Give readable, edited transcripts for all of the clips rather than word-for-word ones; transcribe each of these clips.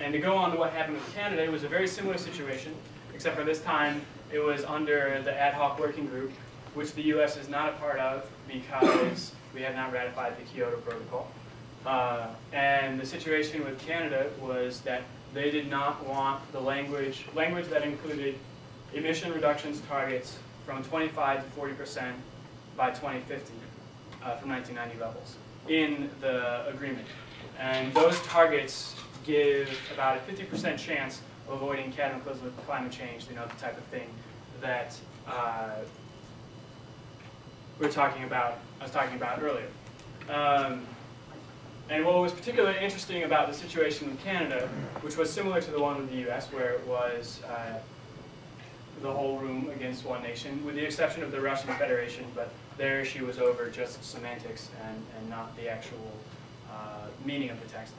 And to go on to what happened with Canada, it was a very similar situation, except for this time it was under the ad hoc working group, which the US is not a part of because we have not ratified the Kyoto Protocol. And the situation with Canada was that they did not want the language that included emission reductions targets from 25 to 40% by 2050 from 1990 levels in the agreement. And those targets give about a 50% chance of avoiding cataclysmic climate change, you know, the type of thing that I was talking about earlier. And what was particularly interesting about the situation in Canada, which was similar to the one in the US, where it was the whole room against one nation, with the exception of the Russian Federation, but their issue was over just semantics and not the actual meaning of the text,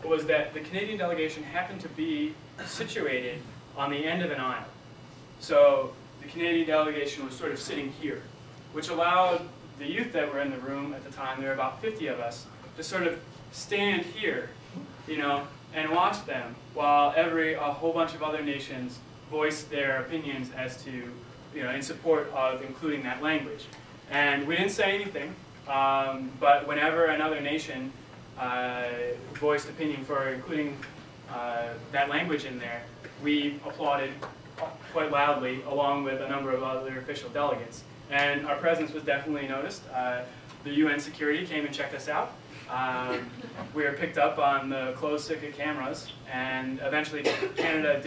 was that the Canadian delegation happened to be situated on the end of an aisle. So the Canadian delegation was sort of sitting here, which allowed the youth that were in the room at the time, there were about 50 of us, to sort of stand here, you know, and watch them while a whole bunch of other nations voiced their opinions as to, you know, in support of including that language. And we didn't say anything, but whenever another nation voiced opinion for including that language in there, we applauded quite loudly, along with a number of other official delegates. And our presence was definitely noticed. The UN security came and checked us out. We were picked up on the closed-circuit cameras, and eventually Canada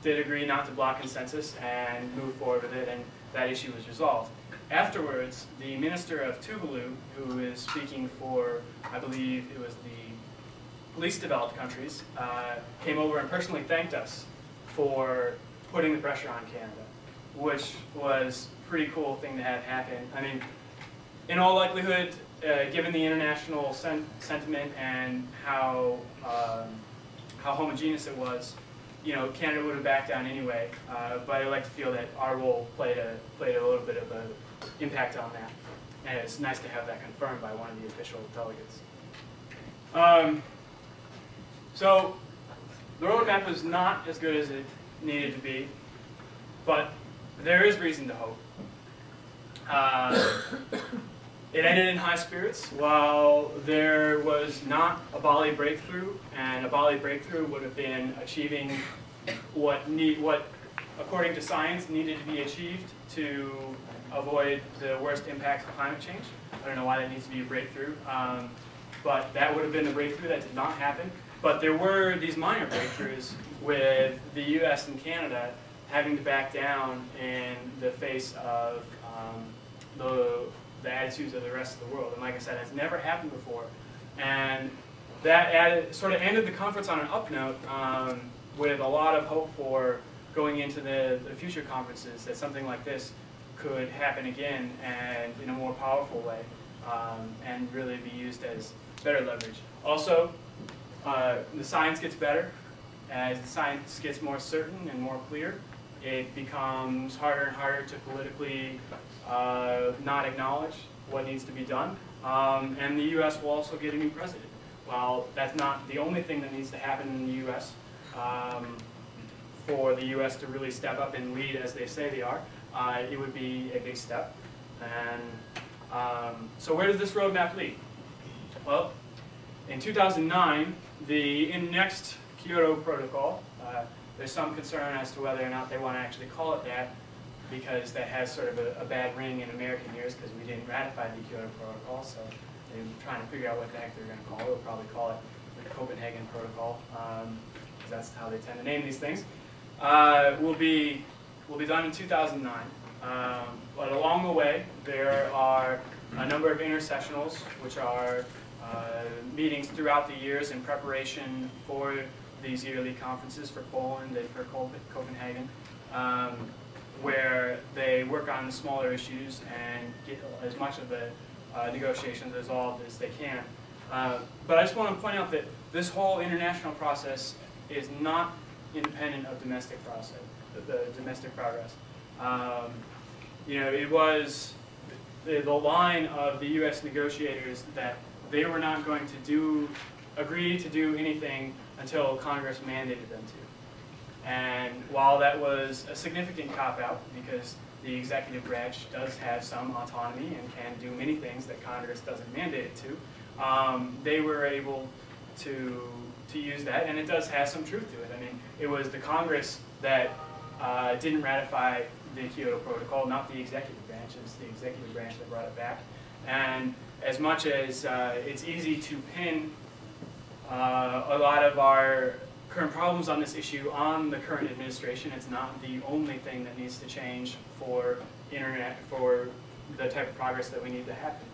did agree not to block consensus and move forward with it, and that issue was resolved. Afterwards, the minister of Tuvalu, who is speaking for, I believe it was the least developed countries, came over and personally thanked us for putting the pressure on Canada, which was a pretty cool thing to have happen. I mean, in all likelihood, given the international sentiment and how homogeneous it was, you know, Canada would have backed down anyway. But I like to feel that our role played a little bit of an impact on that, and it's nice to have that confirmed by one of the official delegates. So the roadmap was not as good as it needed to be, but there is reason to hope. It ended in high spirits. While there was not a Bali breakthrough, and a Bali breakthrough would have been achieving what according to science needed to be achieved to avoid the worst impacts of climate change. I don't know why that needs to be a breakthrough, but that would have been the breakthrough. That did not happen. But there were these minor breakthroughs with the US and Canada having to back down in the face of the attitudes of the rest of the world. And like I said, it's never happened before. And that sort of ended the conference on an up note with a lot of hope for going into the future conferences, that something like this could happen again and in a more powerful way and really be used as better leverage. Also, the science gets better. As the science gets more certain and more clear, it becomes harder and harder to politically not acknowledge what needs to be done. And the US will also get a new president. While that's not the only thing that needs to happen in the US for the US to really step up and lead as they say they are, it would be a big step. And so where does this roadmap lead? Well, in 2009, the next Kyoto Protocol, there's some concern as to whether or not they want to actually call it that, because that has sort of a bad ring in American ears because we didn't ratify the Kyoto Protocol, so they're trying to figure out what the heck they're going to call it. They'll probably call it the Copenhagen Protocol, because that's how they tend to name these things. Will be done in 2009, but along the way there are a number of intersessionals, which are meetings throughout the years in preparation for these yearly conferences for Poland and for Copenhagen, where they work on the smaller issues and get as much of the negotiations resolved as they can. But I just want to point out that this whole international process is not independent of domestic process, the domestic progress. You know, it was the line of the U.S. negotiators that they were not going to do agree to do anything until Congress mandated them to. And while that was a significant cop-out, because the executive branch does have some autonomy and can do many things that Congress doesn't mandate it to, they were able to use that, and it does have some truth to it. I mean, it was the Congress that didn't ratify the Kyoto Protocol, not the executive branch. It's the executive branch that brought it back. And as much as it's easy to pin a lot of our current problems on this issue on the current administration, it's not the only thing that needs to change for the type of progress that we need to happen.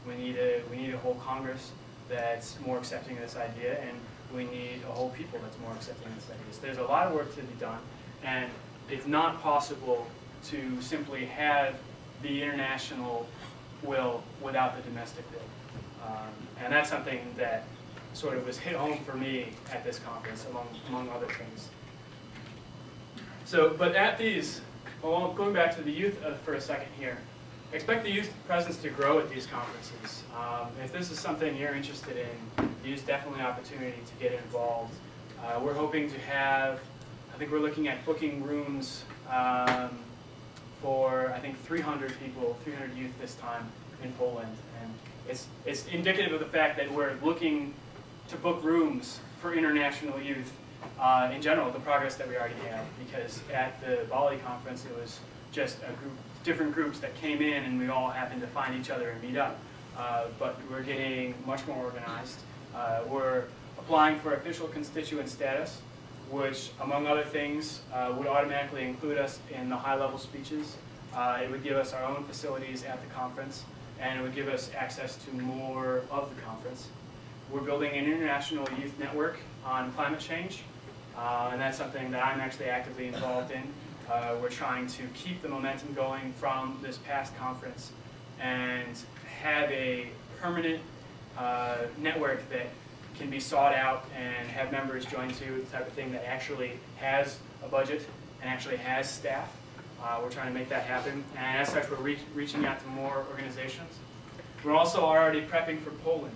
We need a whole Congress that's more accepting of this idea, and we need a whole people that's more accepting of this idea. So there's a lot of work to be done, and it's not possible to simply have the international will without the domestic will. And that's something that sort of was hit home for me at this conference, among other things. So, but at these, well, going back to the youth for a second here, expect the youth presence to grow at these conferences. If this is something you're interested in, use definitely an opportunity to get involved. We're hoping to have, I think we're looking at booking rooms for, I think, 300 people, 300 youth this time in Poland. And it's indicative of the fact that we're looking to book rooms for international youth in general, the progress that we already have. Because at the Bali conference, it was just a group, different groups that came in, and we all happened to find each other and meet up. But we're getting much more organized. We're applying for official constituent status, which, among other things, would automatically include us in the high-level speeches. It would give us our own facilities at the conference, and it would give us access to more of the conference. We're building an international youth network on climate change, and that's something that I'm actually actively involved in. We're trying to keep the momentum going from this past conference and have a permanent network that can be sought out and have members join to, the type of thing that actually has a budget and actually has staff. We're trying to make that happen, and as such, we're reaching out to more organizations. We're also already prepping for Poland.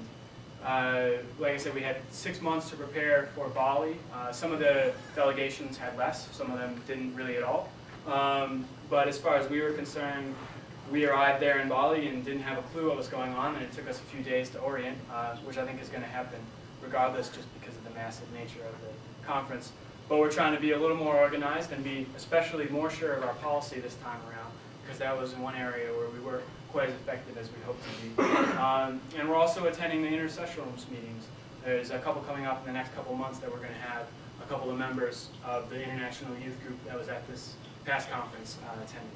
Like I said, we had 6 months to prepare for Bali. Some of the delegations had less, some of them didn't really at all. But as far as we were concerned, we arrived there in Bali and didn't have a clue what was going on, and it took us a few days to orient, which I think is going to happen regardless, just because of the massive nature of the conference. But we're trying to be a little more organized and be especially more sure of our policy this time around, because that was one area where we weren't quite as effective as we hoped to be. And we're also attending the intersessionals meetings. There's a couple coming up in the next couple of months that we're going to have a couple of members of the international youth group that was at this past conference attending.